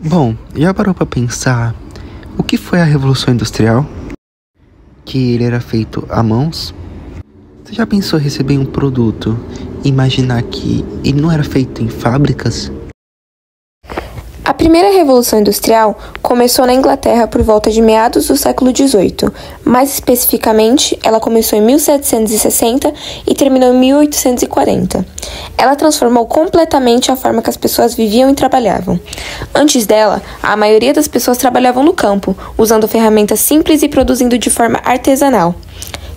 Bom, já parou pra pensar o que foi a Revolução Industrial? Que ele era feito a mãos? Você já pensou em receber um produto e imaginar que ele não era feito em fábricas? A primeira Revolução Industrial começou na Inglaterra por volta de meados do século XVIII. Mais especificamente, ela começou em 1760 e terminou em 1840. Ela transformou completamente a forma que as pessoas viviam e trabalhavam. Antes dela, a maioria das pessoas trabalhavam no campo, usando ferramentas simples e produzindo de forma artesanal.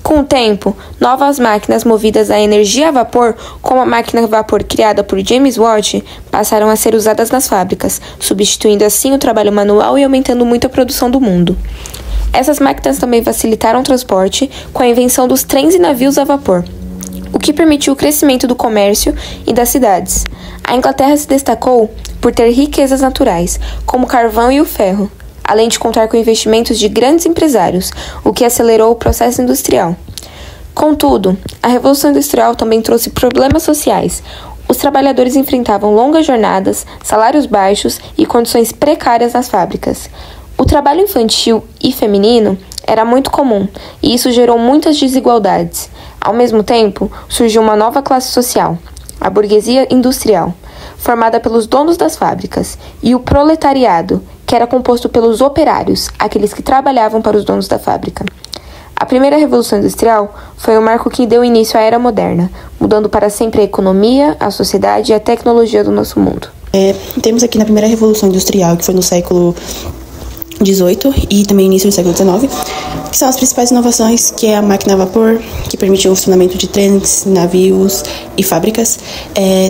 Com o tempo, novas máquinas movidas a energia a vapor, como a máquina a vapor criada por James Watt, passaram a ser usadas nas fábricas, substituindo assim o trabalho manual e aumentando muito a produção do mundo. Essas máquinas também facilitaram o transporte com a invenção dos trens e navios a vapor, o que permitiu o crescimento do comércio e das cidades. A Inglaterra se destacou por ter riquezas naturais, como o carvão e o ferro, além de contar com investimentos de grandes empresários, o que acelerou o processo industrial. Contudo, a Revolução Industrial também trouxe problemas sociais. Os trabalhadores enfrentavam longas jornadas, salários baixos e condições precárias nas fábricas. O trabalho infantil e feminino era muito comum, e isso gerou muitas desigualdades. Ao mesmo tempo, surgiu uma nova classe social, a burguesia industrial, formada pelos donos das fábricas, e o proletariado, que era composto pelos operários, aqueles que trabalhavam para os donos da fábrica. A primeira Revolução Industrial foi o marco que deu início à Era Moderna, mudando para sempre a economia, a sociedade e a tecnologia do nosso mundo. Temos aqui na primeira Revolução Industrial, que foi no século XVIII e também início do século XIX, que são as principais inovações, que é a máquina a vapor, que permitiu o funcionamento de trens, navios e fábricas,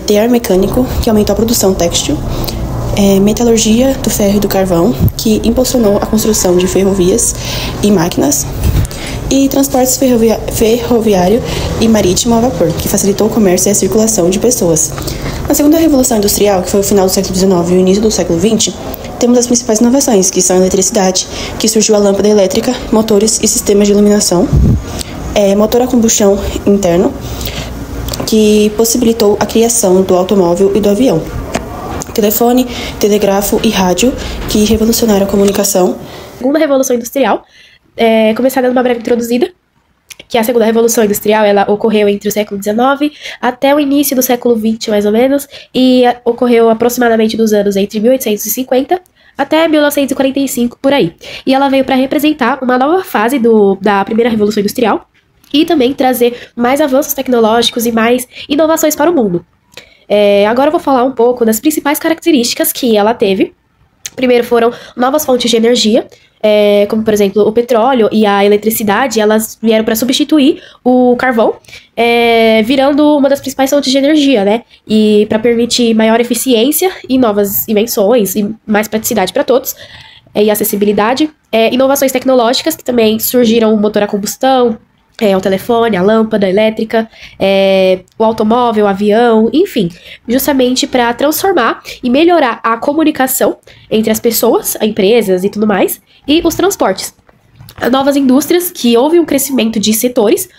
tear mecânico, que aumentou a produção têxtil, metalurgia do ferro e do carvão, que impulsionou a construção de ferrovias e máquinas, e transportes ferroviário e marítimo a vapor, que facilitou o comércio e a circulação de pessoas. Na segunda Revolução Industrial, que foi o final do século XIX e o início do século XX, temos as principais inovações, que são a eletricidade, que surgiu a lâmpada elétrica, motores e sistemas de iluminação, motor a combustão interno, que possibilitou a criação do automóvel e do avião, telefone, telegrafo e rádio, que revolucionaram a comunicação. Segunda Revolução Industrial, começar dando uma breve introduzida, que a segunda Revolução Industrial ela ocorreu entre o século XIX até o início do século XX, mais ou menos, e ocorreu aproximadamente dos anos entre 1850 até 1945, por aí. E ela veio para representar uma nova fase da primeira Revolução Industrial e também trazer mais avanços tecnológicos e mais inovações para o mundo. Agora eu vou falar um pouco das principais características que ela teve. Primeiro foram novas fontes de energia, como por exemplo o petróleo e a eletricidade, elas vieram para substituir o carvão, virando uma das principais fontes de energia, né? E para permitir maior eficiência e novas invenções e mais praticidade para todos, e acessibilidade. Inovações tecnológicas que também surgiram: o motor a combustão, o telefone, a lâmpada elétrica, o automóvel, o avião, enfim, justamente para transformar e melhorar a comunicação entre as pessoas, as empresas e tudo mais, e os transportes. Novas indústrias, que houve um crescimento de setores,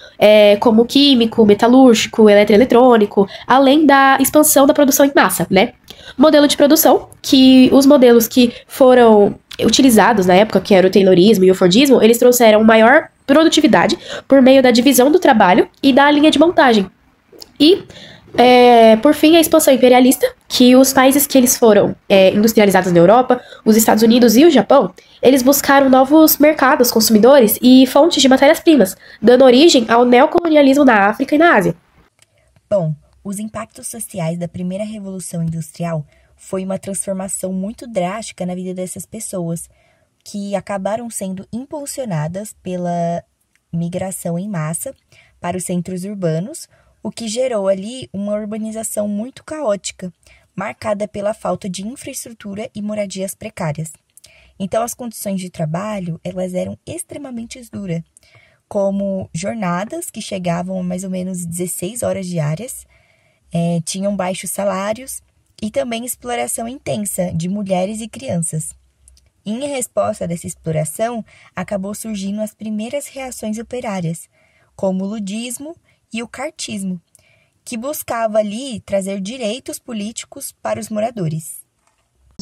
como químico, metalúrgico, eletroeletrônico, além da expansão da produção em massa, né? Modelo de produção, que os modelos que foram utilizados na época, que era o Taylorismo e o Fordismo, eles trouxeram maior produtividade por meio da divisão do trabalho e da linha de montagem. E, por fim, a expansão imperialista, que os países que eles foram industrializados na Europa, os Estados Unidos e o Japão, eles buscaram novos mercados consumidores e fontes de matérias-primas, dando origem ao neocolonialismo na África e na Ásia. Bom, os impactos sociais da primeira Revolução Industrial foi uma transformação muito drástica na vida dessas pessoas, que acabaram sendo impulsionadas pela migração em massa para os centros urbanos, o que gerou ali uma urbanização muito caótica, marcada pela falta de infraestrutura e moradias precárias. Então, as condições de trabalho, elas eram extremamente duras, como jornadas que chegavam a mais ou menos 16 horas diárias, tinham baixos salários e também exploração intensa de mulheres e crianças. Em resposta dessa exploração, acabou surgindo as primeiras reações operárias, como o ludismo e o cartismo, que buscava ali trazer direitos políticos para os moradores.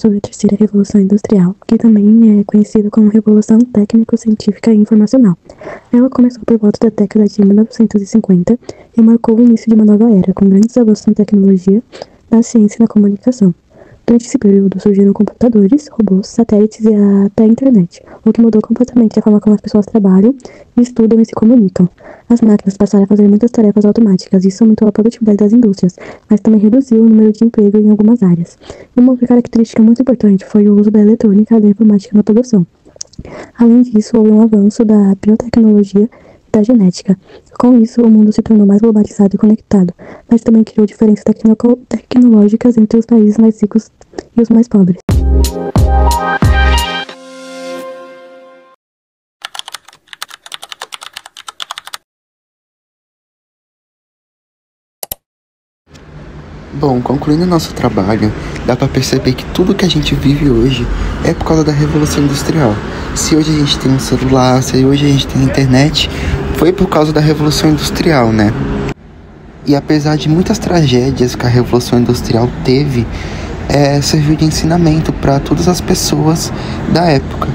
sobre a terceira Revolução Industrial, que também é conhecida como Revolução Técnico-Científica e Informacional. Ela começou por volta da década de 1950 e marcou o início de uma nova era, com grandes avanços na tecnologia, na ciência e na comunicação. Durante esse período surgiram computadores, robôs, satélites e até a internet, o que mudou completamente a forma como as pessoas trabalham, estudam e se comunicam. As máquinas passaram a fazer muitas tarefas automáticas, e isso aumentou a produtividade das indústrias, mas também reduziu o número de emprego em algumas áreas. E uma outra característica muito importante foi o uso da eletrônica e da informática na produção. Além disso, houve um avanço da biotecnologia e da genética. Com isso, o mundo se tornou mais globalizado e conectado, mas também criou diferenças tecnológicas entre os países mais ricos e os mais pobres. Bom, concluindo nosso trabalho, dá para perceber que tudo que a gente vive hoje é por causa da Revolução Industrial. Se hoje a gente tem um celular, se hoje a gente tem internet, foi por causa da Revolução Industrial, né? E apesar de muitas tragédias que a Revolução Industrial teve, serviu de ensinamento para todas as pessoas da época.